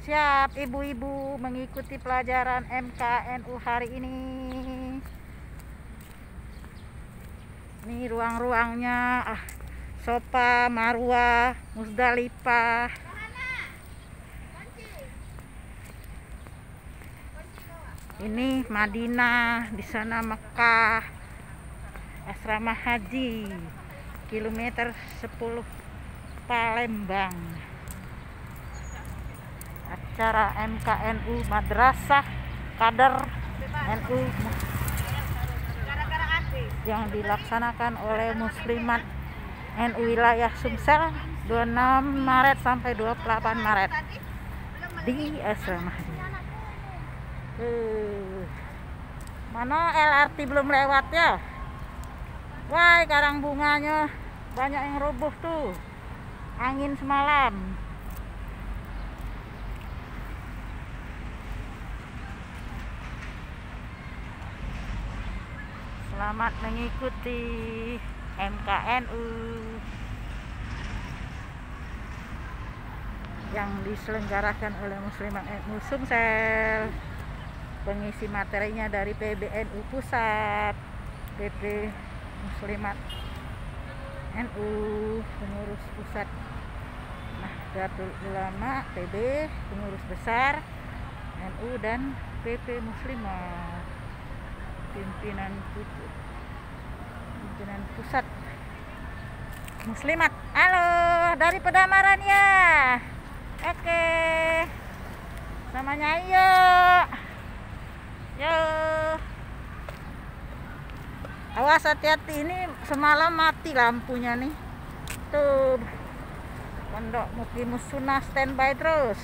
Siap ibu-ibu mengikuti pelajaran MKNU hari ini. Ini ruang-ruangnya, Sofa, Marwah, Musdalifah. Ini Madinah, di sana Mekah, asrama haji, kilometer 10 Palembang. Acara MKNU Madrasah Kader NU yang dilaksanakan oleh Muslimat NU wilayah Sumsel 26 Maret sampai 28 Maret di asrama haji. Mana LRT belum lewat ya? Wah, karang bunganya banyak yang roboh tuh, angin semalam. Selamat mengikuti MKNU yang diselenggarakan oleh Muslimat NU Sumsel. Pengisi materinya dari PBNU Pusat, PP Muslimat NU, pengurus pusat Nahdlatul Ulama, PB, pengurus besar NU dan PP Muslimat, pimpinan pusat Muslimat. Halo, dari Pedamaran ya. Oke, samanya yuk. Awas, hati-hati, ini semalam mati lampunya nih. Tuh, Pondok Mukimus Sunnah standby terus.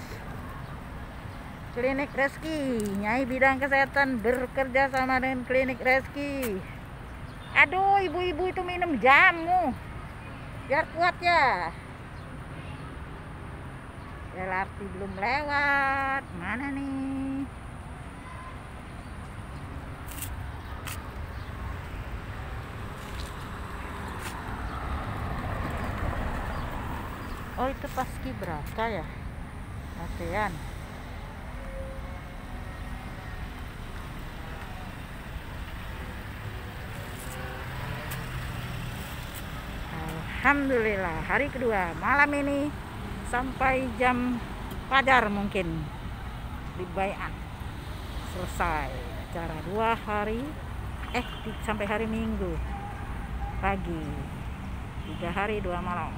Klinik Reski, Nyai bidang kesehatan bekerja sama dengan Klinik Reski. Aduh, ibu-ibu itu minum jamu biar kuat ya. LRT belum lewat, mana nih? Oh, itu Paskibraka ya, latihan. Alhamdulillah, hari kedua malam ini sampai jam fajar mungkin di Baiat selesai acara 2 hari, sampai hari Minggu pagi, 3 hari 2 malam.